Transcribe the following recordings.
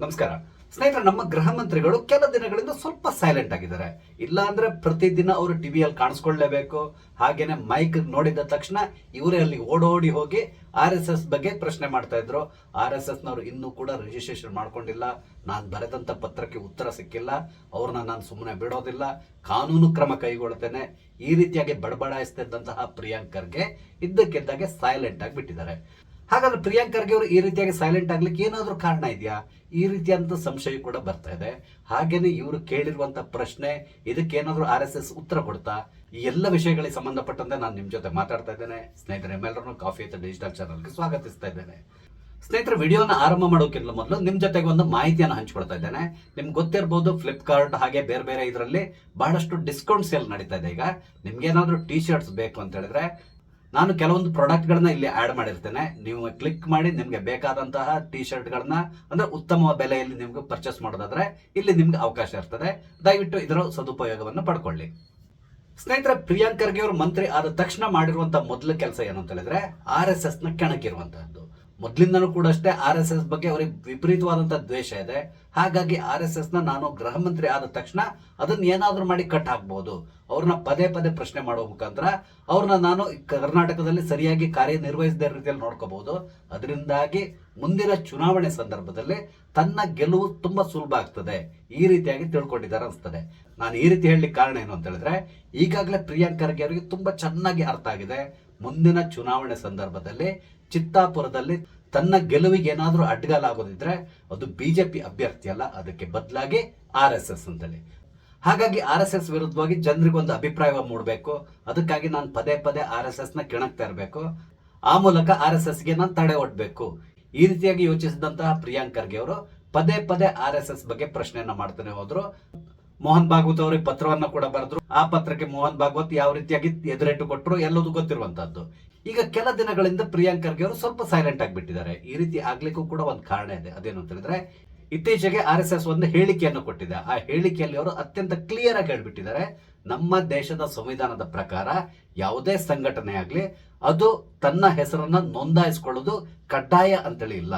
ನಮಸ್ಕಾರ ಸ್ನೇಹಿತರೆ, ನಮ್ಮ ಗೃಹ ಮಂತ್ರಿಗಳು ಕೆಲ ದಿನಗಳಿಂದ ಸ್ವಲ್ಪ ಸೈಲೆಂಟ್ ಆಗಿದ್ದಾರೆ. ಇಲ್ಲ ಅಂದ್ರೆ ಪ್ರತಿದಿನ ಅವರು ಟಿವಿಯಲ್ಲಿ ಕಾಣಿಸ್ಕೊಳ್ಳೇಬೇಕು. ಹಾಗೇನೆ ಮೈಕ್ ನೋಡಿದ ತಕ್ಷಣ ಇವರೇ ಅಲ್ಲಿ ಓಡೋಡಿ ಹೋಗಿ RSS ಬಗ್ಗೆ ಪ್ರಶ್ನೆ ಮಾಡ್ತಾ ಇದ್ರು. RSS ನವರು ಇನ್ನೂ ಕೂಡ ರಿಜಿಸ್ಟ್ರೇಷನ್ ಮಾಡ್ಕೊಂಡಿಲ್ಲ, ನಾನು ಬರೆದಂತ ಪತ್ರಕ್ಕೆ ಉತ್ತರ ಸಿಕ್ಕಿಲ್ಲ, ಅವ್ರನ್ನ ನಾನು ಸುಮ್ಮನೆ ಬಿಡೋದಿಲ್ಲ, ಕಾನೂನು ಕ್ರಮ ಕೈಗೊಳ್ತೇನೆ, ಈ ರೀತಿಯಾಗಿ ಬಡಬಡಾಯಿಸ್ತಿದ್ದಂತಹ ಪ್ರಿಯಾಂಕ್ ಖರ್ಗೆ ಇದ್ದಕ್ಕಿದ್ದಾಗೆ ಸೈಲೆಂಟ್ ಆಗಿ ಬಿಟ್ಟಿದ್ದಾರೆ. ಹಾಗಾದ್ರೆ ಪ್ರಿಯಾಂಕ್ ಖರ್ಗೆ ಅವರು ಈ ರೀತಿಯಾಗಿ ಸೈಲೆಂಟ್ ಆಗ್ಲಿಕ್ಕೆ ಏನಾದ್ರೂ ಕಾರಣ ಇದೆಯಾ? ಈ ರೀತಿಯಾದಂತ ಸಂಶಯ ಕೂಡ ಬರ್ತಾ ಇದೆ. ಹಾಗೇನೆ ಇವರು ಕೇಳಿರುವಂತ ಪ್ರಶ್ನೆ, ಇದಕ್ಕೇನಾದ್ರೂ RSS ಉತ್ತರ ಕೊಡ್ತಾ? ಈ ಎಲ್ಲ ವಿಷಯಗಳಿಗೆ ಸಂಬಂಧಪಟ್ಟಂತೆ ನಾನು ನಿಮ್ ಜೊತೆ ಮಾತಾಡ್ತಾ ಇದ್ದೇನೆ. ಸ್ನೇಹಿತರೆ, ನಿಮ್ಮೆಲ್ಲರನ್ನು ಕಾಫಿ ವಿತ್ ಡಿಜಿಟಲ್ ಚಾನಲ್ಗೆ ಸ್ವಾಗತಿಸ್ತಾ ಇದ್ದೇನೆ. ಸ್ನೇಹಿತರೆ, ವಿಡಿಯೋನ ಆರಂಭ ಮಾಡೋಕ್ಕಿಂತ ಮೊದಲು ನಿಮ್ ಜೊತೆಗೆ ಒಂದು ಮಾಹಿತಿಯನ್ನು ಹಂಚ್ಕೊಳ್ತಾ ಇದ್ದೇನೆ. ನಿಮ್ಗೆ ಗೊತ್ತಿರಬಹುದು, ಫ್ಲಿಪ್ಕಾರ್ಟ್ ಹಾಗೆ ಬೇರೆ ಬೇರೆ ಇದರಲ್ಲಿ ಬಹಳಷ್ಟು ಡಿಸ್ಕೌಂಟ್ ಸೇಲ್ ನಡೀತಾ ಇದೆ. ಈಗ ನಿಮ್ಗೆ ಏನಾದ್ರೂ ಟಿ ಶರ್ಟ್ಸ್ ಬೇಕು ಅಂತ ಹೇಳಿದ್ರೆ ನಾನು ಕೆಲವೊಂದು ಪ್ರಾಡಕ್ಟ್ಗಳನ್ನ ಇಲ್ಲಿ ಆಡ್ ಮಾಡಿರ್ತೇನೆ. ನೀವು ಕ್ಲಿಕ್ ಮಾಡಿ ನಿಮ್ಗೆ ಬೇಕಾದಂತಹ ಟಿ ಶರ್ಟ್ಗಳನ್ನ ಅಂದ್ರೆ ಉತ್ತಮ ಬೆಲೆಯಲ್ಲಿ ನಿಮ್ಗೆ ಪರ್ಚೇಸ್ ಮಾಡೋದಾದ್ರೆ ಇಲ್ಲಿ ನಿಮ್ಗೆ ಅವಕಾಶ ಇರ್ತದೆ. ದಯವಿಟ್ಟು ಇದರ ಸದುಪಯೋಗವನ್ನು ಪಡ್ಕೊಳ್ಳಿ. ಸ್ನೇಹಿತರೆ, ಪ್ರಿಯಾಂಕ್ ಖರ್ಗೆ ಅವರು ಮಂತ್ರಿ ಆದ ತಕ್ಷಣ ಮಾಡಿರುವಂತಹ ಮೊದಲ ಕೆಲಸ ಏನು ಅಂತ ಹೇಳಿದ್ರೆ RSS ನ ಕೆಣಕಿರುವಂತಹದ್ದು. ಮೊದಲಿಂದನೂ ಕೂಡ ಅಷ್ಟೇ RSS ಬಗ್ಗೆ ಅವರಿಗೆ ವಿಪರೀತವಾದಂತಹ ದ್ವೇಷ ಇದೆ. ಹಾಗಾಗಿ RSS ನ ನಾನು ಗೃಹ ಮಂತ್ರಿ ಆದ ತಕ್ಷಣ ಅದನ್ನ ಏನಾದ್ರೂ ಮಾಡಿ ಕಟ್ ಹಾಕ್ಬಹುದು, ಅವ್ರನ್ನ ಪದೇ ಪದೇ ಪ್ರಶ್ನೆ ಮಾಡುವ ಮುಖಾಂತರ ಅವ್ರನ್ನ ನಾನು ಕರ್ನಾಟಕದಲ್ಲಿ ಸರಿಯಾಗಿ ಕಾರ್ಯನಿರ್ವಹಿಸದ ರೀತಿಯಲ್ಲಿ ನೋಡ್ಕೋಬಹುದು. ಅದರಿಂದಾಗಿ ಮುಂದಿನ ಚುನಾವಣೆ ಸಂದರ್ಭದಲ್ಲಿ ತನ್ನ ಗೆಲುವು ತುಂಬಾ ಸುಲಭ ಆಗ್ತದೆ, ಈ ರೀತಿಯಾಗಿ ತಿಳ್ಕೊಂಡಿದ್ದಾರೆ ಅನ್ಸ್ತದೆ. ನಾನು ಈ ರೀತಿ ಹೇಳಲಿಕ್ಕೆ ಕಾರಣ ಏನು ಅಂತ ಹೇಳಿದ್ರೆ ಈಗಾಗಲೇ ಪ್ರಿಯಾಂಕ್ ಖರ್ಗೆ ಅವರಿಗೆ ತುಂಬಾ ಚೆನ್ನಾಗಿ ಅರ್ಥ ಆಗಿದೆ. ಮುಂದಿನ ಚುನಾವಣೆ ಸಂದರ್ಭದಲ್ಲಿ ಚಿತ್ತಾಪುರದಲ್ಲಿ ತನ್ನ ಗೆಲುವಿಗೆ ಏನಾದ್ರೂ ಅಡ್ಡಗಾಲಾಗೋದಿದ್ರೆ ಅದು ಬಿಜೆಪಿ ಅಭ್ಯರ್ಥಿ ಅಲ್ಲ, ಅದಕ್ಕೆ ಬದಲಾಗಿ RSS ಅಂತೇಳಿ. ಹಾಗಾಗಿ RSS ವಿರುದ್ಧವಾಗಿ ಜನರಿಗೆ ಒಂದು ಅಭಿಪ್ರಾಯ ಮೂಡಬೇಕು. ಅದಕ್ಕಾಗಿ ನಾನು ಪದೇ ಪದೇ RSS ನ ಕೆಣಕ್ತಾ ಇರಬೇಕು. ಆ ಮೂಲಕ RSS ಗೆ ನಾನು ತಡೆ ಒಡ್ಬೇಕು. ಈ ರೀತಿಯಾಗಿ ಯೋಚಿಸಿದಂತಹ ಪ್ರಿಯಾಂಕ್ ಖರ್ಗೆ ಅವರು ಪದೇ ಪದೇ RSS ಬಗ್ಗೆ ಪ್ರಶ್ನೆಯನ್ನ ಮಾಡ್ತಾನೆ ಹೋದ್ರು. ಮೋಹನ್ ಭಾಗವತ್ ಅವರಿಗೆ ಪತ್ರವನ್ನ ಕೂಡ ಬರೆದ್ರು. ಆ ಪತ್ರಕ್ಕೆ ಮೋಹನ್ ಭಾಗವತ್ ಯಾವ ರೀತಿಯಾಗಿ ಎದುರೇಟು ಕೊಟ್ಟರು ಎಲ್ಲದೂ ಗೊತ್ತಿರುವಂತಹದ್ದು. ಈಗ ಕೆಲ ದಿನಗಳಿಂದ ಪ್ರಿಯಾಂಕ್ ಖರ್ಗೆ ಅವರು ಸ್ವಲ್ಪ ಸೈಲೆಂಟ್ ಆಗಿಬಿಟ್ಟಿದ್ದಾರೆ. ಈ ರೀತಿ ಆಗ್ಲಿಕ್ಕೂ ಕೂಡ ಒಂದು ಕಾರಣ ಇದೆ. ಅದೇನು ಅಂತ ಹೇಳಿದ್ರೆ ಇತ್ತೀಚೆಗೆ RSS ಒಂದು ಹೇಳಿಕೆಯನ್ನು ಕೊಟ್ಟಿದೆ. ಆ ಹೇಳಿಕೆಯಲ್ಲಿ ಅವರು ಅತ್ಯಂತ ಕ್ಲಿಯರ್ ಆಗಿ ಹೇಳ್ಬಿಟ್ಟಿದ್ದಾರೆ, ನಮ್ಮ ದೇಶದ ಸಂವಿಧಾನದ ಪ್ರಕಾರ ಯಾವುದೇ ಸಂಘಟನೆ ಆಗ್ಲಿ ಅದು ತನ್ನ ಹೆಸರನ್ನ ನೋಂದಾಯಿಸಿಕೊಳ್ಳೋದು ಕಡ್ಡಾಯ ಅಂತೇಳಿ ಇಲ್ಲ.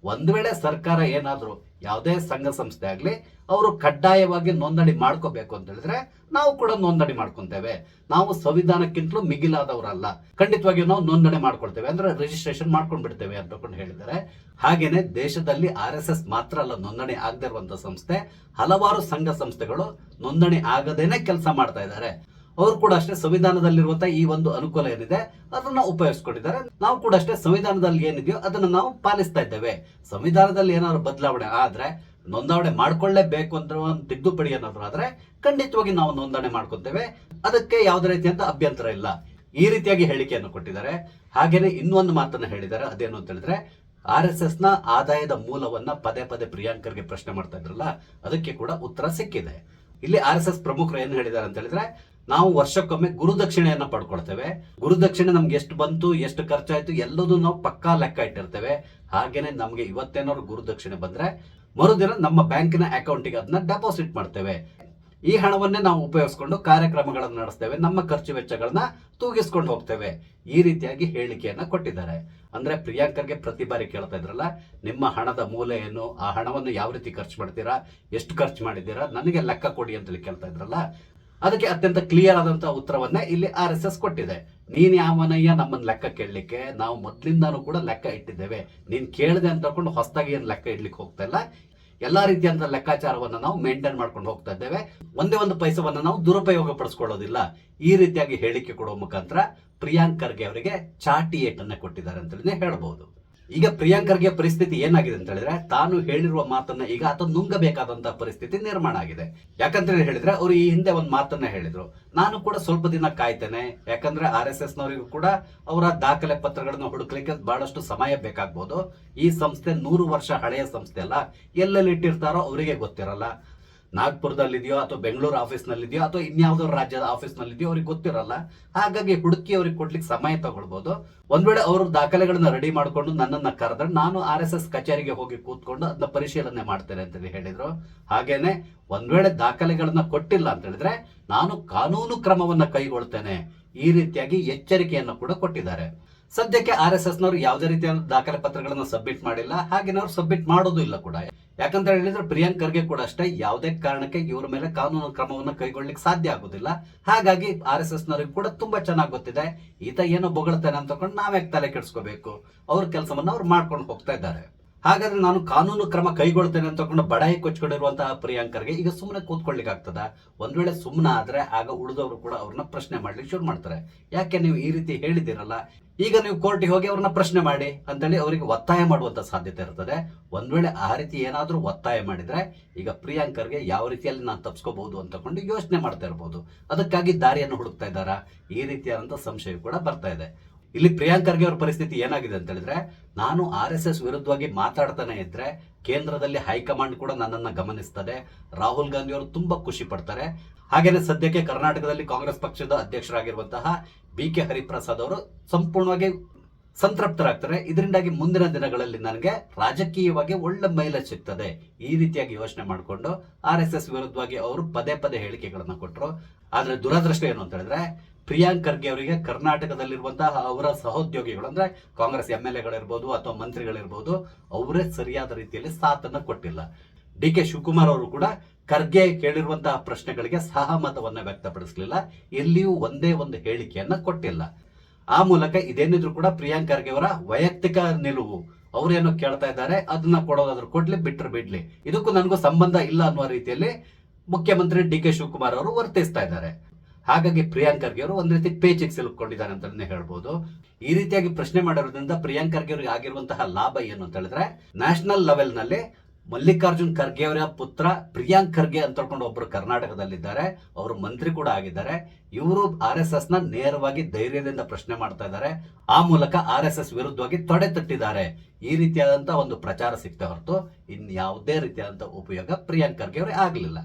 ಒಂದ್ ವೇಳೆ ಸರ್ಕಾರ ಏನಾದ್ರೂ ಯಾವುದೇ ಸಂಘ ಸಂಸ್ಥೆ ಆಗ್ಲಿ ಅವರು ಕಡ್ಡಾಯವಾಗಿ ನೋಂದಣಿ ಮಾಡ್ಕೋಬೇಕು ಅಂತ ಹೇಳಿದ್ರೆ ನಾವು ಕೂಡ ನೋಂದಣಿ ಮಾಡ್ಕೊಂತೇವೆ. ನಾವು ಸಂವಿಧಾನಕ್ಕಿಂತಲೂ ಮಿಗಿಲಾದವರಲ್ಲ, ಖಂಡಿತವಾಗಿಯೂ ನಾವು ನೋಂದಣಿ ಮಾಡ್ಕೊಳ್ತೇವೆ, ಅಂದ್ರೆ ರಿಜಿಸ್ಟ್ರೇಷನ್ ಮಾಡ್ಕೊಂಡ್ ಬಿಡ್ತೇವೆ ಅಂತ ಹೇಳಿದ್ದಾರೆ. ಹಾಗೇನೆ ದೇಶದಲ್ಲಿ RSS ಮಾತ್ರ ಅಲ್ಲ ನೋಂದಣಿ ಆಗದೆ ಇರುವಂತಹ ಸಂಸ್ಥೆ, ಹಲವಾರು ಸಂಘ ಸಂಸ್ಥೆಗಳು ನೋಂದಣಿ ಆಗದೇನೆ ಕೆಲಸ ಮಾಡ್ತಾ ಇದ್ದಾರೆ. ಅವರು ಕೂಡ ಅಷ್ಟೇ ಸಂವಿಧಾನದಲ್ಲಿರುವಂತಹ ಈ ಒಂದು ಅನುಕೂಲ ಏನಿದೆ ಅದನ್ನ ಉಪಯೋಗಿಸ್ಕೊಂಡಿದ್ದಾರೆ. ನಾವು ಕೂಡ ಅಷ್ಟೇ ಸಂವಿಧಾನದಲ್ಲಿ ಏನಿದೆಯೋ ಅದನ್ನ ನಾವು ಪಾಲಿಸ್ತಾ ಇದ್ದೇವೆ. ಸಂವಿಧಾನದಲ್ಲಿ ಏನಾದ್ರು ಬದಲಾವಣೆ ಆದ್ರೆ ನೋಂದಣಿ ಮಾಡ್ಕೊಳ್ಳೇಬೇಕು ಅಂತ ಒಂದು ತಿದ್ದುಪಡಿ ಏನಾದ್ರು ಆದ್ರೆ ಖಂಡಿತವಾಗಿ ನಾವು ನೋಂದಣಿ ಮಾಡ್ಕೊತೇವೆ, ಅದಕ್ಕೆ ಯಾವುದೇ ರೀತಿಯಂತ ಅಭ್ಯಂತರ ಇಲ್ಲ. ಈ ರೀತಿಯಾಗಿ ಹೇಳಿಕೆಯನ್ನು ಕೊಟ್ಟಿದ್ದಾರೆ. ಹಾಗೇನೆ ಇನ್ನೊಂದು ಮಾತನ್ನ ಹೇಳಿದ್ದಾರೆ. ಅದೇನು ಅಂತ ಹೇಳಿದ್ರೆ RSS ನ ಆದಾಯದ ಮೂಲವನ್ನ ಪದೇ ಪದೇ ಪ್ರಿಯಾಂಕ್ ಖರ್ಗೆ ಪ್ರಶ್ನೆ ಮಾಡ್ತಾ ಇದ್ರಲ್ಲ, ಅದಕ್ಕೆ ಕೂಡ ಉತ್ತರ ಸಿಕ್ಕಿದೆ. ಇಲ್ಲಿ RSS ಪ್ರಮುಖರು ಏನು ಹೇಳಿದ್ದಾರೆ ಅಂತ ಹೇಳಿದ್ರೆ ನಾವು ವರ್ಷಕ್ಕೊಮ್ಮೆ ಗುರುದಕ್ಷಿಣೆಯನ್ನ ಪಡ್ಕೊಳ್ತೇವೆ. ಗುರುದಕ್ಷಿಣೆ ನಮ್ಗೆ ಎಷ್ಟು ಬಂತು, ಎಷ್ಟು ಖರ್ಚಾಯ್ತು ಎಲ್ಲದೂ ನಾವು ಪಕ್ಕಾ ಲೆಕ್ಕ ಇಟ್ಟಿರ್ತೇವೆ. ಹಾಗೇನೆ ನಮ್ಗೆ ಇವತ್ತೇನಾದ್ರು ಗುರುದಕ್ಷಿಣೆ ಬಂದ್ರೆ ಮರುದಿನ ನಮ್ಮ ಬ್ಯಾಂಕಿನ ಅಕೌಂಟಿಗೆ ಅದನ್ನ ಡೆಪಾಸಿಟ್ ಮಾಡ್ತೇವೆ. ಈ ಹಣವನ್ನೇ ನಾವು ಉಪಯೋಗಿಸ್ಕೊಂಡು ಕಾರ್ಯಕ್ರಮಗಳನ್ನು ನಡೆಸ್ತೇವೆ, ನಮ್ಮ ಖರ್ಚು ವೆಚ್ಚಗಳನ್ನ ತೂಗಿಸ್ಕೊಂಡು ಹೋಗ್ತೇವೆ. ಈ ರೀತಿಯಾಗಿ ಹೇಳಿಕೆಯನ್ನ ಕೊಟ್ಟಿದ್ದಾರೆ. ಅಂದ್ರೆ ಪ್ರಿಯಾಂಕ್ ಖರ್ಗೆ ಪ್ರತಿ ಬಾರಿ ಕೇಳ್ತಾ ಇದ್ರಲ್ಲ, ನಿಮ್ಮ ಹಣದ ಮೂಲ ಏನು, ಆ ಹಣವನ್ನು ಯಾವ ರೀತಿ ಖರ್ಚು ಮಾಡ್ತೀರಾ, ಎಷ್ಟು ಖರ್ಚು ಮಾಡಿದ್ದೀರಾ, ನನಗೆ ಲೆಕ್ಕ ಕೊಡಿ ಅಂತೇಳಿ ಕೇಳ್ತಾ ಇದ್ರಲ್ಲ, ಅದಕ್ಕೆ ಅತ್ಯಂತ ಕ್ಲಿಯರ್ ಆದಂತಹ ಉತ್ತರವನ್ನೇ ಇಲ್ಲಿ RSS ಕೊಟ್ಟಿದೆ. ನೀನ್ ಯಾವನಯ್ಯ ನಮ್ಮನ್ನ ಲೆಕ್ಕ ಕೇಳಲಿಕ್ಕೆ, ನಾವು ಮೊದ್ಲಿಂದಾನು ಕೂಡ ಲೆಕ್ಕ ಇಟ್ಟಿದ್ದೇವೆ, ನೀನ್ ಕೇಳಿದೆ ಅಂತ ತಕೊಂಡು ಹೊಸದಾಗಿ ಏನ್ ಲೆಕ್ಕ ಇಡ್ಲಿಕ್ಕೆ ಹೋಗ್ತಾ ಇಲ್ಲ. ಎಲ್ಲಾ ರೀತಿಯಂತ ಲೆಕ್ಕಾಚಾರವನ್ನ ನಾವು ಮೇಂಟೈನ್ ಮಾಡ್ಕೊಂಡು ಹೋಗ್ತಾ ಇದ್ದೇವೆ, ಒಂದೇ ಒಂದು ಪೈಸವನ್ನ ನಾವು ದುರುಪಯೋಗ ಪಡಿಸ್ಕೊಳ್ಳೋದಿಲ್ಲ. ಈ ರೀತಿಯಾಗಿ ಹೇಳಿಕೆ ಕೊಡುವ ಮುಖಾಂತರ ಪ್ರಿಯಾಂಕ್ ಖರ್ಗೆ ಅವರಿಗೆ ಚಾಟಿ ಏಟನ್ನ ಕೊಟ್ಟಿದ್ದಾರೆ ಅಂತೇಳಿ ಹೇಳ್ಬಹುದು. ಈಗ ಪ್ರಿಯಾಂಕ್ ಖರ್ಗೆ ಪರಿಸ್ಥಿತಿ ಏನಾಗಿದೆ ಅಂತ ಹೇಳಿದ್ರೆ ತಾನು ಹೇಳಿರುವ ಮಾತನ್ನ ಈಗ ಆತ ನುಂಗಬೇಕಾದಂತಹ ಪರಿಸ್ಥಿತಿ ನಿರ್ಮಾಣ ಆಗಿದೆ. ಯಾಕಂತ ಹೇಳಿದ್ರೆ ಅವರು ಈ ಹಿಂದೆ ಒಂದು ಮಾತನ್ನ ಹೇಳಿದ್ರು, ನಾನು ಕೂಡ ಸ್ವಲ್ಪ ದಿನ ಕಾಯ್ತೇನೆ, ಯಾಕಂದ್ರೆ RSS ನವರಿಗೂ ಕೂಡ ಅವರ ದಾಖಲೆ ಪತ್ರಗಳನ್ನು ಹುಡುಕ್ಲಿಕ್ಕೆ ಬಹಳಷ್ಟು ಸಮಯ ಬೇಕಾಗ್ಬೋದು. ಈ ಸಂಸ್ಥೆ 100 ವರ್ಷ ಹಳೆಯ ಸಂಸ್ಥೆ ಅಲ್ಲ, ಎಲ್ಲೆಲ್ಲಿ ಇಟ್ಟಿರ್ತಾರೋ ಅವರಿಗೆ ಗೊತ್ತಿರಲ್ಲ. ನಾಗ್ಪುರದಲ್ಲಿದೆಯೋ ಅಥವಾ ಬೆಂಗಳೂರು ಆಫೀಸ್ ನಲ್ಲಿದೆಯೋ ಅಥವಾ ಇನ್ಯಾವುದೋ ರಾಜ್ಯದ ಆಫೀಸ್ ನಲ್ಲಿದೆಯೋ ಅವ್ರಿಗೆ ಗೊತ್ತಿರಲ್ಲ. ಹಾಗಾಗಿ ಹುಡುಕಿ ಅವ್ರಿಗೆ ಕೊಡ್ಲಿಕ್ಕೆ ಸಮಯ ತಗೊಳ್ಬಹುದು. ಒಂದ್ ವೇಳೆ ಅವರು ದಾಖಲೆಗಳನ್ನ ರೆಡಿ ಮಾಡ್ಕೊಂಡು ನನ್ನನ್ನ ಕರೆದ್ರೆ ನಾನು RSS ಕಚೇರಿಗೆ ಹೋಗಿ ಕೂತ್ಕೊಂಡು ಅದನ್ನ ಪರಿಶೀಲನೆ ಮಾಡ್ತೇನೆ ಅಂತ ಹೇಳಿದ್ರು. ಹಾಗೇನೆ ಒಂದ್ ವೇಳೆ ದಾಖಲೆಗಳನ್ನ ಕೊಟ್ಟಿಲ್ಲ ಅಂತ ಹೇಳಿದ್ರೆ ನಾನು ಕಾನೂನು ಕ್ರಮವನ್ನ ಕೈಗೊಳ್ತೇನೆ, ಈ ರೀತಿಯಾಗಿ ಎಚ್ಚರಿಕೆಯನ್ನು ಕೂಡ ಕೊಟ್ಟಿದ್ದಾರೆ. ಸದ್ಯಕ್ಕೆ RSS ನವರು ಯಾವುದೇ ರೀತಿಯ ದಾಖಲೆ ಪತ್ರಗಳನ್ನು ಸಬ್ಮಿಟ್ ಮಾಡಿಲ್ಲ, ಹಾಗೆ ಅವ್ರು ಸಬ್ಮಿಟ್ ಮಾಡೋದು ಇಲ್ಲ ಕೂಡ. ಯಾಕಂತ ಹೇಳಿದ್ರೆ ಪ್ರಿಯಾಂಕ್ ಖರ್ಗೆ ಕೂಡ ಅಷ್ಟೇ ಯಾವುದೇ ಕಾರಣಕ್ಕೆ ಇವ್ರ ಮೇಲೆ ಕಾನೂನು ಕ್ರಮವನ್ನು ಕೈಗೊಳ್ಳಿಕ್ಕೆ ಸಾಧ್ಯ ಆಗುದಿಲ್ಲ. ಹಾಗಾಗಿ RSS ನವರಿಗೂ ಕೂಡ ತುಂಬಾ ಚೆನ್ನಾಗಿ ಗೊತ್ತಿದೆ, ಈತ ಏನೋ ಬೊಗಳ್ತಾನೆ ಅಂತ ತಕೊಂಡು ನಾವ್ಯಾಕೆ ತಲೆ ಕೆಡಿಸ್ಕೋಬೇಕು, ಅವ್ರ ಕೆಲಸವನ್ನ ಅವ್ರು ಮಾಡ್ಕೊಂಡು ಹೋಗ್ತಾ ಇದ್ದಾರೆ. ಹಾಗಾದ್ರೆ ನಾನು ಕಾನೂನು ಕ್ರಮ ಕೈಗೊಳ್ತೇನೆ ಅಂತ ತಕೊಂಡು ಬಡಾಯಿ ಕೊಚ್ಕೊಂಡಿರುವಂತಹ ಪ್ರಿಯಾಂಕ್ ಖರ್ಗೆ ಈಗ ಸುಮ್ಮನೆ ಕೂತ್ಕೊಳ್ಳಿಕ್ಕೆ ಆಗ್ತದ? ಒಂದ್ ವೇಳೆ ಸುಮ್ಮನೆ ಆದ್ರೆ ಆಗ ಉಳಿದವರು ಕೂಡ ಅವ್ರನ್ನ ಪ್ರಶ್ನೆ ಮಾಡ್ಲಿಕ್ಕೆ ಶುರು ಮಾಡ್ತಾರೆ. ಯಾಕೆ ನೀವು ಈ ರೀತಿ ಹೇಳಿದಿರಲ್ಲ, ಈಗ ನೀವು ಕೋರ್ಟಿಗೆ ಹೋಗಿ ಅವ್ರನ್ನ ಪ್ರಶ್ನೆ ಮಾಡಿ ಅಂತೇಳಿ ಅವರಿಗೆ ಒತ್ತಾಯ ಮಾಡುವಂತ ಸಾಧ್ಯತೆ ಇರ್ತದೆ. ಒಂದ್ ವೇಳೆ ಆ ರೀತಿ ಏನಾದ್ರೂ ಒತ್ತಾಯ ಮಾಡಿದ್ರೆ ಈಗ ಪ್ರಿಯಾಂಕ್ ಖರ್ಗೆ ಯಾವ ರೀತಿಯಲ್ಲಿ ನಾನು ತಪ್ಪಿಸ್ಕೋಬಹುದು ಅಂತ ಕೊಂಡು ಯೋಚನೆ ಮಾಡ್ತಾ ಇರಬಹುದು. ಅದಕ್ಕಾಗಿ ದಾರಿಯನ್ನು ಹುಡುಕ್ತಾ ಇದ್ದಾರಾ, ಈ ರೀತಿಯಾದಂತ ಸಂಶಯ ಕೂಡ ಬರ್ತಾ ಇದೆ. ಇಲ್ಲಿ ಪ್ರಿಯಾಂಕ್ ಖರ್ಗೆ ಅವರ ಪರಿಸ್ಥಿತಿ ಏನಾಗಿದೆ ಅಂತ ಹೇಳಿದ್ರೆ, ನಾನು RSS ವಿರುದ್ಧವಾಗಿ ಮಾತಾಡ್ತಾನೆ ಇದ್ರೆ ಕೇಂದ್ರದಲ್ಲಿ ಹೈಕಮಾಂಡ್ ಕೂಡ ನನ್ನನ್ನ ಗಮನಿಸ್ತದೆ, ರಾಹುಲ್ ಗಾಂಧಿ ಅವರು ತುಂಬಾ ಖುಷಿ ಪಡ್ತಾರೆ. ಹಾಗೇನೆ ಸದ್ಯಕ್ಕೆ ಕರ್ನಾಟಕದಲ್ಲಿ ಕಾಂಗ್ರೆಸ್ ಪಕ್ಷದ ಅಧ್ಯಕ್ಷರಾಗಿರುವಂತಹ BK ಹರಿಪ್ರಸಾದ್ ಅವರು ಸಂಪೂರ್ಣವಾಗಿ ಸಂತೃಪ್ತರಾಗ್ತಾರೆ. ಇದರಿಂದಾಗಿ ಮುಂದಿನ ದಿನಗಳಲ್ಲಿ ನನಗೆ ರಾಜಕೀಯವಾಗಿ ಒಳ್ಳೆ ಮೈಲೇಜ್ ಸಿಗ್ತದೆ, ಈ ರೀತಿಯಾಗಿ ಯೋಚನೆ ಮಾಡಿಕೊಂಡು RSS ವಿರುದ್ಧವಾಗಿ ಅವರು ಪದೇ ಪದೇ ಹೇಳಿಕೆಗಳನ್ನ ಕೊಟ್ಟರು. ಆದ್ರೆ ದುರದೃಷ್ಟ ಏನು ಅಂತ ಹೇಳಿದ್ರೆ, ಪ್ರಿಯಾಂಕ್ ಖರ್ಗೆ ಅವರಿಗೆ ಕರ್ನಾಟಕದಲ್ಲಿರುವಂತಹ ಅವರ ಸಹೋದ್ಯೋಗಿಗಳು ಅಂದ್ರೆ ಕಾಂಗ್ರೆಸ್ MLAಗಳಿರ್ಬೋದು ಅಥವಾ ಮಂತ್ರಿಗಳಿರ್ಬೋದು, ಅವರೇ ಸರಿಯಾದ ರೀತಿಯಲ್ಲಿ ಸಾಥನ್ನ ಕೊಟ್ಟಿಲ್ಲ. DK ಶಿವಕುಮಾರ್ ಅವರು ಕೂಡ ಖರ್ಗೆ ಕೇಳಿರುವಂತಹ ಪ್ರಶ್ನೆಗಳಿಗೆ ಸಹಮತವನ್ನ ವ್ಯಕ್ತಪಡಿಸಲಿಲ್ಲ, ಎಲ್ಲಿಯೂ ಒಂದೇ ಒಂದು ಹೇಳಿಕೆಯನ್ನ ಕೊಟ್ಟಿಲ್ಲ. ಆ ಮೂಲಕ ಇದೇನಿದ್ರು ಕೂಡ ಪ್ರಿಯಾಂಕ್ ಖರ್ಗೆ ಅವರ ವೈಯಕ್ತಿಕ ನಿಲುವು, ಅವ್ರೇನೋ ಕೇಳ್ತಾ ಇದ್ದಾರೆ ಅದನ್ನ ಕೊಡೋದಾದ್ರೂ ಕೊಡ್ಲಿ, ಬಿಟ್ರೆ ಬಿಡ್ಲಿ, ಇದಕ್ಕೂ ನನಗೂ ಸಂಬಂಧ ಇಲ್ಲ ಅನ್ನುವ ರೀತಿಯಲ್ಲಿ ಮುಖ್ಯಮಂತ್ರಿ DK ಶಿವಕುಮಾರ್ ಅವರು ವರ್ತಿಸ್ತಾ ಇದ್ದಾರೆ. ಹಾಗಾಗಿ ಪ್ರಿಯಾಂಕ್ ಖರ್ಗೆ ಅವರು ಒಂದ್ ರೀತಿ ಪೇಚಿಗೆ ಸಿಲುಕೊಂಡಿದ್ದಾರೆ ಅಂತಾನೆ ಹೇಳ್ಬೋದು. ಈ ರೀತಿಯಾಗಿ ಪ್ರಶ್ನೆ ಮಾಡಿರೋದ್ರಿಂದ ಪ್ರಿಯಾಂಕ್ ಖರ್ಗೆ ಅವರಿಗೆ ಆಗಿರುವಂತಹ ಲಾಭ ಏನು ಅಂತ ಹೇಳಿದ್ರೆ, ನ್ಯಾಷನಲ್ ಲೆವೆಲ್ ನಲ್ಲಿ ಮಲ್ಲಿಕಾರ್ಜುನ್ ಖರ್ಗೆ ಅವರ ಪುತ್ರ ಪ್ರಿಯಾಂಕ್ ಖರ್ಗೆ ಅಂತ ಹೇಳ್ಕೊಂಡು ಒಬ್ಬರು ಕರ್ನಾಟಕದಲ್ಲಿದ್ದಾರೆ, ಅವರು ಮಂತ್ರಿ ಕೂಡ ಆಗಿದ್ದಾರೆ. ಇವರು RSS ನ ನೇರವಾಗಿ ಧೈರ್ಯದಿಂದ ಪ್ರಶ್ನೆ ಮಾಡ್ತಾ ಇದ್ದಾರೆ, ಆ ಮೂಲಕ RSS ವಿರುದ್ಧವಾಗಿ ತೊಡೆ ತಟ್ಟಿದ್ದಾರೆ. ಈ ರೀತಿಯಾದಂತಹ ಒಂದು ಪ್ರಚಾರ ಸಿಗ್ತಾ ಹೊರತು ಇನ್ಯಾವುದೇ ರೀತಿಯಾದಂತಹ ಉಪಯೋಗ ಪ್ರಿಯಾಂಕ್ ಖರ್ಗೆ ಅವರೇ ಆಗ್ಲಿಲ್ಲ.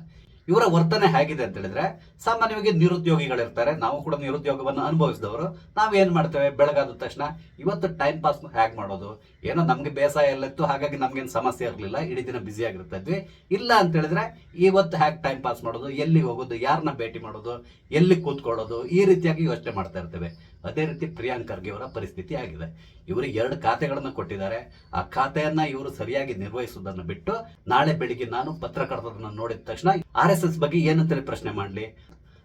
ಇವರ ವರ್ತನೆ ಹೇಗಿದೆ ಅಂತ ಹೇಳಿದ್ರೆ, ಸಾಮಾನ್ಯವಾಗಿ ನಿರುದ್ಯೋಗಿಗಳಿರ್ತಾರೆ, ನಾವು ಕೂಡ ನಿರುದ್ಯೋಗವನ್ನು ಅನುಭವಿಸಿದವರು. ನಾವೇನ್ ಮಾಡ್ತೇವೆ, ಬೆಳಗಾದ ತಕ್ಷಣ ಇವತ್ತು ಟೈಮ್ ಪಾಸ್ ಹೇಗೆ ಮಾಡೋದು, ಏನೋ ನಮ್ಗೆ ಬೇಸಾಯ ಎಲ್ಲ ಇತ್ತು, ಹಾಗಾಗಿ ನಮ್ಗೇನು ಸಮಸ್ಯೆ ಇರಲಿಲ್ಲ, ಇಡೀ ದಿನ ಬ್ಯುಸಿ ಆಗಿರ್ತಾ ಇದ್ವಿ. ಇಲ್ಲ ಅಂತ ಹೇಳಿದ್ರೆ ಇವತ್ತು ಹೇಗೆ ಟೈಮ್ ಪಾಸ್ ಮಾಡೋದು, ಎಲ್ಲಿಗೆ ಹೋಗೋದು, ಯಾರನ್ನ ಭೇಟಿ ಮಾಡೋದು, ಎಲ್ಲಿ ಕೂತ್ಕೊಳ್ಳೋದು, ಈ ರೀತಿಯಾಗಿ ಯೋಚನೆ ಮಾಡ್ತಾ ಇರ್ತೇವೆ. ಅದೇ ರೀತಿ ಪ್ರಿಯಾಂಕ್ ಖರ್ಗೆ ಅವರ ಪರಿಸ್ಥಿತಿ ಆಗಿದೆ. ಇವರಿಗೆ 2 ಖಾತೆಗಳನ್ನು ಕೊಟ್ಟಿದ್ದಾರೆ, ಆ ಖಾತೆಯನ್ನ ಇವರು ಸರಿಯಾಗಿ ನಿರ್ವಹಿಸುವುದನ್ನು ಬಿಟ್ಟು ನಾಳೆ ಬೆಳಿಗ್ಗೆ ನಾನು ಪತ್ರಕರ್ತರನ್ನ ನೋಡಿದ ತಕ್ಷಣ RSS ಬಗ್ಗೆ ಏನಂತೇಳಿ ಪ್ರಶ್ನೆ ಮಾಡ್ಲಿ,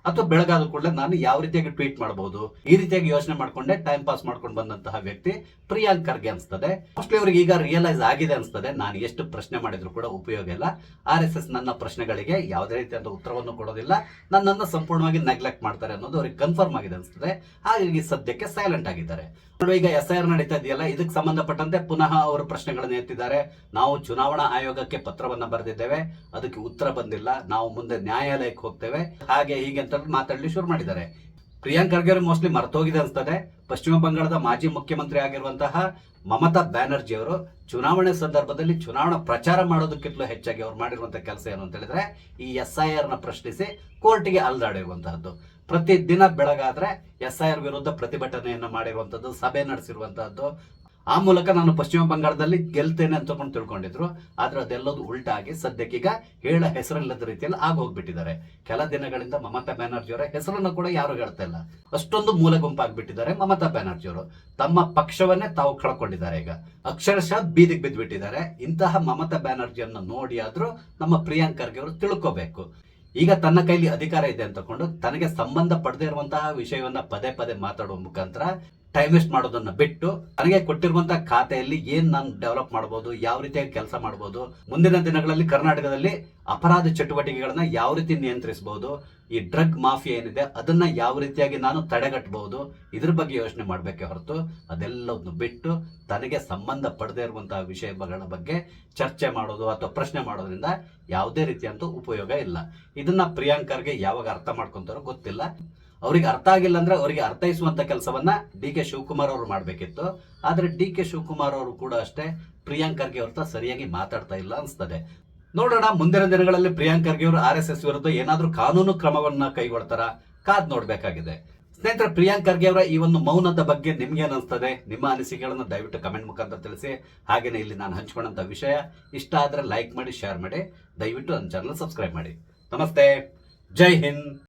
ಅಥವಾ ಬೆಳಗಾದ ಕೂಡಲೇ ನಾನು ಯಾವ ರೀತಿಯಾಗಿ ಟ್ವೀಟ್ ಮಾಡಬಹುದು, ಈ ರೀತಿಯಾಗಿ ಯೋಚನೆ ಮಾಡ್ಕೊಂಡೆ ಟೈಮ್ ಪಾಸ್ ಮಾಡ್ಕೊಂಡು ಬಂದಂತಹ ವ್ಯಕ್ತಿ ಪ್ರಿಯಾಂಕ್ ಖರ್ಗೆ ಅನ್ಸ್ತದೆ. ಮೋಸ್ಟ್ಲಿ ಅವರಿಗೆ ಈಗ ರಿಯಲೈಸ್ ಆಗಿದೆ ಅನ್ಸ್ತದೆ, ನಾನು ಎಷ್ಟು ಪ್ರಶ್ನೆ ಮಾಡಿದ್ರು ಕೂಡ ಉಪಯೋಗ ಇಲ್ಲ, RSS ನನ್ನ ಪ್ರಶ್ನೆಗಳಿಗೆ ಯಾವುದೇ ರೀತಿಯಾದ ಉತ್ತರವನ್ನು ಕೊಡೋದಿಲ್ಲ, ನನ್ನನ್ನು ಸಂಪೂರ್ಣವಾಗಿ ನೆಗ್ಲೆಕ್ಟ್ ಮಾಡ್ತಾರೆ ಅನ್ನೋದು ಅವ್ರಿಗೆ ಕನ್ಫರ್ಮ್ ಆಗಿದೆ ಅನ್ಸ್ತದೆ. ಹಾಗಾಗಿ ಸದ್ಯಕ್ಕೆ ಸೈಲೆಂಟ್ ಆಗಿದ್ದಾರೆ. ಈಗ SIR ನಡೀತಾ ಇದೆಯಲ್ಲ, ಇದಕ್ಕೆ ಸಂಬಂಧಪಟ್ಟಂತೆ ಪುನಃ ಅವರು ಪ್ರಶ್ನೆಗಳನ್ನು ಎತ್ತಿದ್ದಾರೆ. ನಾವು ಚುನಾವಣಾ ಆಯೋಗಕ್ಕೆ ಪತ್ರವನ್ನ ಬರೆದಿದ್ದೇವೆ, ಅದಕ್ಕೆ ಉತ್ತರ ಬಂದಿಲ್ಲ, ನಾವು ಮುಂದೆ ನ್ಯಾಯಾಲಯಕ್ಕೆ ಹೋಗ್ತೇವೆ, ಹಾಗೆ ಹೀಗೆ ಅಂತ ಮಾತಾಡಲಿ ಶುರು ಮಾಡಿದ್ದಾರೆ. ಪ್ರಿಯಾಂಕ್ ಖರ್ಗೆ ಅವರು ಮೋಸ್ಟ್ಲಿ ಮರ್ತೋಗಿದೆ ಅನ್ಸ್ತದೆ, ಪಶ್ಚಿಮ ಬಂಗಾಳದ ಮಾಜಿ ಮುಖ್ಯಮಂತ್ರಿ ಆಗಿರುವಂತಹ ಮಮತಾ ಬ್ಯಾನರ್ಜಿ ಅವರು ಚುನಾವಣೆ ಸಂದರ್ಭದಲ್ಲಿ ಚುನಾವಣಾ ಪ್ರಚಾರ ಮಾಡೋದಕ್ಕಿಂತಲೂ ಹೆಚ್ಚಾಗಿ ಅವ್ರು ಮಾಡಿರುವಂತಹ ಕೆಲಸ ಏನು ಅಂತ ಹೇಳಿದ್ರೆ, ಈ SIR ನ ಪ್ರಶ್ನಿಸಿ ಕೋರ್ಟಿಗೆ ಅಲ್ದಾಡಿರುವಂತಹದ್ದು. ಪ್ರತಿದಿನ ಬೆಳಗಾದ್ರೆ SIR ವಿರುದ್ಧ ಪ್ರತಿಭಟನೆಯನ್ನ ಮಾಡಿರುವಂತದ್ದು, ಸಭೆ ನಡೆಸಿರುವಂತಹದ್ದು. ಆ ಮೂಲಕ ನಾನು ಪಶ್ಚಿಮ ಬಂಗಾಳದಲ್ಲಿ ಗೆಲ್ತೇನೆ ಅಂತ ತಿಳ್ಕೊಂಡಿದ್ರು. ಆದ್ರೆ ಅದೆಲ್ಲದು ಉಲ್ಟಾಗಿ ಸದ್ಯಕ್ಕೀಗ ಹೇಳ ಹೆಸರಿಲ್ಲದ ರೀತಿಯಲ್ಲಿ ಆಗೋಗ್ಬಿಟ್ಟಿದ್ದಾರೆ. ಕೆಲ ದಿನಗಳಿಂದ ಮಮತಾ ಬ್ಯಾನರ್ಜಿ ಅವರ ಹೆಸರನ್ನು ಕೂಡ ಯಾರು ಹೇಳ್ತಾ ಇಲ್ಲ, ಅಷ್ಟೊಂದು ಮೂಲೆ ಗುಂಪಾಗ್ಬಿಟ್ಟಿದ್ದಾರೆ ಮಮತಾ ಬ್ಯಾನರ್ಜಿ ಅವರು. ತಮ್ಮ ಪಕ್ಷವನ್ನೇ ತಾವು ಕಳ್ಕೊಂಡಿದ್ದಾರೆ, ಈಗ ಅಕ್ಷರಶಃ ಬೀದಿಗೆ ಬಿದ್ದುಬಿಟ್ಟಿದ್ದಾರೆ. ಇಂತಹ ಮಮತಾ ಬ್ಯಾನರ್ಜಿಯನ್ನು ನೋಡಿ ಆದ್ರೂ ನಮ್ಮ ಪ್ರಿಯಾಂಕ್ ಖರ್ಗೆ ಅವರು ತಿಳ್ಕೋಬೇಕು. ಈಗ ತನ್ನ ಕೈಲಿ ಅಧಿಕಾರ ಇದೆ ಅಂತಕೊಂಡು ತನಗೆ ಸಂಬಂಧ ಪಡದೇ ಇರುವಂತಹ ವಿಷಯವನ್ನ ಪದೇ ಪದೇ ಮಾತಾಡುವ ಮುಖಾಂತರ ಟೈಮ್ ವೇಸ್ಟ್ ಮಾಡೋದನ್ನ ಬಿಟ್ಟು ನನಗೆ ಕೊಟ್ಟಿರುವಂತಹ ಖಾತೆಯಲ್ಲಿ ಏನ್ ನಾನು ಡೆವಲಪ್ ಮಾಡಬಹುದು, ಯಾವ ರೀತಿಯಾಗಿ ಕೆಲಸ ಮಾಡಬಹುದು, ಮುಂದಿನ ದಿನಗಳಲ್ಲಿ ಕರ್ನಾಟಕದಲ್ಲಿ ಅಪರಾಧ ಚಟುವಟಿಕೆಗಳನ್ನ ಯಾವ ರೀತಿ ನಿಯಂತ್ರಿಸಬಹುದು, ಈ ಡ್ರಗ್ ಮಾಫಿಯಾ ಏನಿದೆ ಅದನ್ನ ಯಾವ ರೀತಿಯಾಗಿ ನಾನು ತಡೆಗಟ್ಟಬಹುದು, ಇದ್ರ ಬಗ್ಗೆ ಯೋಚನೆ ಮಾಡಬೇಕೆ ಹೊರತು ಅದೆಲ್ಲವನ್ನು ಬಿಟ್ಟು ತನಗೆ ಸಂಬಂಧ ಪಡದೇ ಇರುವಂತಹ ವಿಷಯಗಳ ಬಗ್ಗೆ ಚರ್ಚೆ ಮಾಡೋದು ಅಥವಾ ಪ್ರಶ್ನೆ ಮಾಡೋದ್ರಿಂದ ಯಾವುದೇ ರೀತಿಯಂತೂ ಉಪಯೋಗ ಇಲ್ಲ. ಇದನ್ನ ಪ್ರಿಯಾಂಕ್ ಖರ್ಗೆ ಯಾವಾಗ ಅರ್ಥ ಮಾಡ್ಕೊಂತಾರೋ ಗೊತ್ತಿಲ್ಲ. ಅವ್ರಿಗೆ ಅರ್ಥ ಆಗಿಲ್ಲ ಅಂದ್ರೆ ಅವರಿಗೆ ಅರ್ಥೈಸುವಂತ ಕೆಲಸವನ್ನ DK ಶಿವಕುಮಾರ್ ಅವರು ಮಾಡ್ಬೇಕಿತ್ತು. ಆದ್ರೆ DK ಶಿವಕುಮಾರ್ ಅವರು ಕೂಡ ಅಷ್ಟೇ ಪ್ರಿಯಾಂಕ್ ಖರ್ಗೆ ಅವ್ರ ಸರಿಯಾಗಿ ಮಾತಾಡ್ತಾ ಇಲ್ಲ ಅನ್ಸ್ತದೆ. ನೋಡೋಣ ಮುಂದಿನ ದಿನಗಳಲ್ಲಿ ಪ್ರಿಯಾಂಕ್ ಖರ್ಗೆ ಅವರು RSS ವಿರುದ್ಧ ಏನಾದ್ರೂ ಕಾನೂನು ಕ್ರಮವನ್ನ ಕೈಗೊಳ್ತಾರ, ಕಾದ್ ನೋಡ್ಬೇಕಾಗಿದೆ. ಸ್ನೇಹಿತರೆ, ಪ್ರಿಯಾಂಕ್ ಖರ್ಗೆ ಅವರ ಈ ಒಂದು ಮೌನದ ಬಗ್ಗೆ ನಿಮ್ಗೆ ಅನಿಸ್ತದೆ? ನಿಮ್ಮ ಅನಿಸಿಕೆಗಳನ್ನು ದಯವಿಟ್ಟು ಕಮೆಂಟ್ ಮುಖಾಂತರ ತಿಳಿಸಿ. ಹಾಗೇನೆ ಇಲ್ಲಿ ನಾನು ಹಂಚಿಕೊಂಡಂತ ವಿಷಯ ಇಷ್ಟ ಆದ್ರೆ ಲೈಕ್ ಮಾಡಿ, ಶೇರ್ ಮಾಡಿ, ದಯವಿಟ್ಟು ನನ್ನ ಚಾನಲ್ ಸಬ್ಸ್ಕ್ರೈಬ್ ಮಾಡಿ. ನಮಸ್ತೆ, ಜೈ ಹಿಂದ್.